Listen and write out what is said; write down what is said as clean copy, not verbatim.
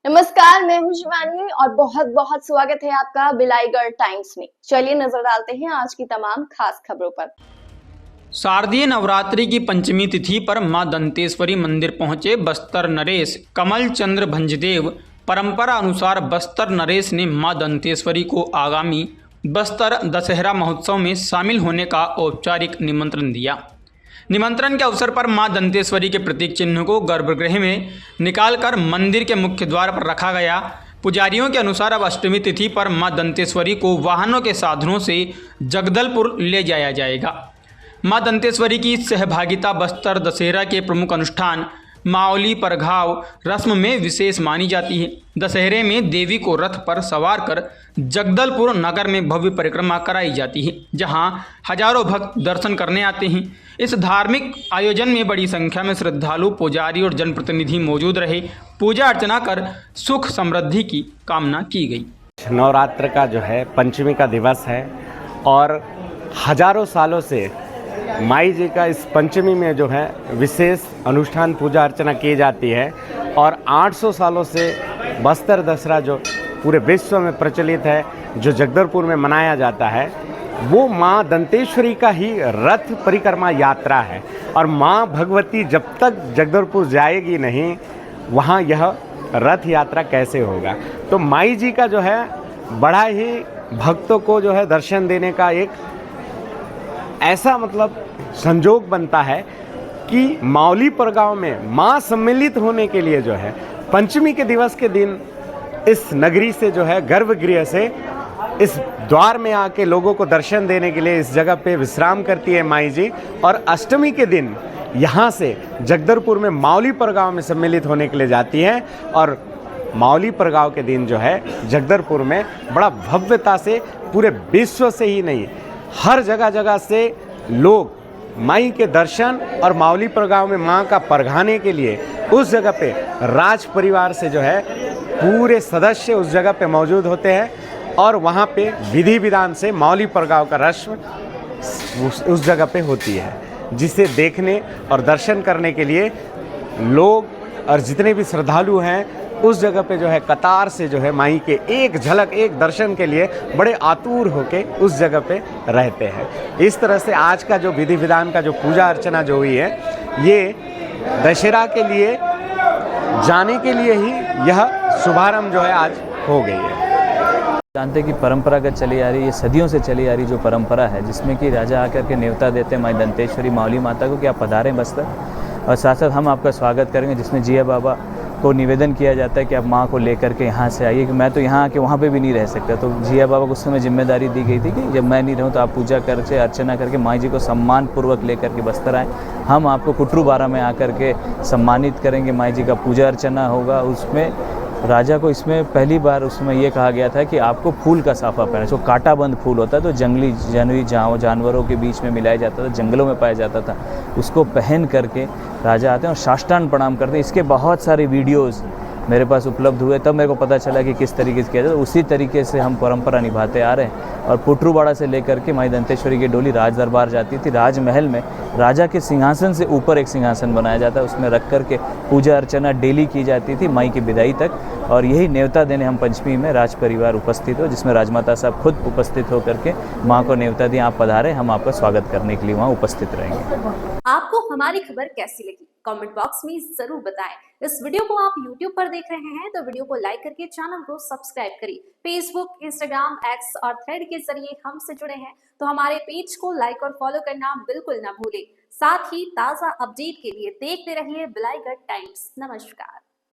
नमस्कार, मैं हूं शिवानी और बहुत बहुत स्वागत है आपका बिलाईगढ़ टाइम्स में। चलिए नजर डालते हैं आज की तमाम खास खबरों पर। शारदीय नवरात्रि की पंचमी तिथि पर मां दंतेश्वरी मंदिर पहुंचे बस्तर नरेश कमल चंद्र भंजदेव। परंपरा अनुसार बस्तर नरेश ने मां दंतेश्वरी को आगामी बस्तर दशहरा महोत्सव में शामिल होने का औपचारिक निमंत्रण दिया। निमंत्रण के अवसर पर मां दंतेश्वरी के प्रतीक चिन्ह को गर्भगृह में निकालकर मंदिर के मुख्य द्वार पर रखा गया। पुजारियों के अनुसार अब अष्टमी तिथि पर मां दंतेश्वरी को वाहनों के साधनों से जगदलपुर ले जाया जाएगा। मां दंतेश्वरी की सहभागिता बस्तर दशहरा के प्रमुख अनुष्ठान माओली परघाव रस्म में विशेष मानी जाती है। दशहरे में देवी को रथ पर सवार कर जगदलपुर नगर में भव्य परिक्रमा कराई जाती है, जहां हजारों भक्त दर्शन करने आते हैं। इस धार्मिक आयोजन में बड़ी संख्या में श्रद्धालु, पुजारी और जनप्रतिनिधि मौजूद रहे। पूजा अर्चना कर सुख समृद्धि की कामना की गई। नवरात्र का जो है पंचमी का दिवस है और हजारों सालों से माई जी का इस पंचमी में जो है विशेष अनुष्ठान पूजा अर्चना की जाती है। और 800 सालों से बस्तर दशहरा जो पूरे विश्व में प्रचलित है, जो जगदलपुर में मनाया जाता है, वो माँ दंतेश्वरी का ही रथ परिक्रमा यात्रा है। और माँ भगवती जब तक जगदलपुर जाएगी नहीं, वहाँ यह रथ यात्रा कैसे होगा। तो माई जी का जो है बड़ा ही भक्तों को जो है दर्शन देने का एक ऐसा संजोग बनता है कि माओली परगांव में माँ सम्मिलित होने के लिए जो है पंचमी के दिवस के दिन इस नगरी से जो है गर्भगृह से इस द्वार में आके लोगों को दर्शन देने के लिए इस जगह पे विश्राम करती है माई जी। और अष्टमी के दिन यहाँ से जगदलपुर में माओली परगांव में सम्मिलित होने के लिए जाती है। और माओली परगांव के दिन जो है जगदलपुर में बड़ा भव्यता से पूरे विश्व से ही नहीं, हर जगह जगह से लोग माई के दर्शन और माओली परगांव में माँ का परघाने के लिए उस जगह पे राज परिवार से जो है पूरे सदस्य उस जगह पे मौजूद होते हैं। और वहाँ पे विधि विधान से माओली परगांव का रस्म उस जगह पे होती है, जिसे देखने और दर्शन करने के लिए लोग और जितने भी श्रद्धालु हैं उस जगह पे जो है कतार से जो है माई के एक झलक, एक दर्शन के लिए बड़े आतुर होके उस जगह पे रहते हैं। इस तरह से आज का जो विधि विधान का जो पूजा अर्चना जो हुई है, ये दशहरा के लिए जाने के लिए ही यह शुभारंभ जो है आज हो गई है। जानते कि परंपरागत चली आ रही, ये सदियों से चली आ रही जो परंपरा है, जिसमें कि राजा आकर के न्योता देते हैं माई दंतेश्वरी माओली माता को कि आप पधारें बस्तर, और साथ साथ हम आपका स्वागत करेंगे, जिसमें जिया बाबा को निवेदन किया जाता है कि आप माँ को लेकर के यहाँ से आइए, कि मैं तो यहाँ आके वहाँ पे भी नहीं रह सकता। तो जिया बाबा को उस समय जिम्मेदारी दी गई थी कि जब मैं नहीं रहूँ तो आप पूजा करके अर्चना करके माँ जी को सम्मान पूर्वक लेकर के बस्तर आएँ। हम आपको कुटरू-बारा में आकर के सम्मानित करेंगे, माँ जी का पूजा अर्चना होगा। उसमें राजा को इसमें पहली बार उसमें ये कहा गया था कि आपको फूल का साफा पहना, जो कांटाबंद फूल होता है तो जंगली जानवरों के बीच में मिलाया जाता था, जंगलों में पाया जाता था, उसको पहन करके राजा आते हैं और साष्टांग प्रणाम करते हैं। इसके बहुत सारे वीडियोज़ मेरे पास उपलब्ध हुए, तब मेरे को पता चला कि किस तरीके से किया जाता है। उसी तरीके से हम परंपरा निभाते आ रहे हैं। और पुटरूबाड़ा से लेकर के माई दंतेश्वरी की डोली राज दरबार जाती थी। राजमहल में राजा के सिंहासन से ऊपर एक सिंहासन बनाया जाता है, उसमें रख कर के पूजा अर्चना डेली की जाती थी माई की विदाई तक। और यही न्योता देने हम पंचमी में राज परिवार उपस्थित हो, जिसमें राजमाता साहब खुद उपस्थित होकर के माँ को न्योता दिए, आप पधारें, हम आपका स्वागत करने के लिए वहाँ उपस्थित रहेंगे। आपको हमारी खबर कैसी लगी कमेंट बॉक्स में जरूर बताएं। इस वीडियो को आप YouTube पर देख रहे हैं तो वीडियो को लाइक करके चैनल को सब्सक्राइब करिए। फेसबुक, इंस्टाग्राम, एक्स और थ्रेड के जरिए हमसे जुड़े हैं तो हमारे पेज को लाइक और फॉलो करना बिल्कुल ना भूलें। साथ ही ताज़ा अपडेट के लिए देखते रहिए बिलाईगढ़ टाइम्स। नमस्कार।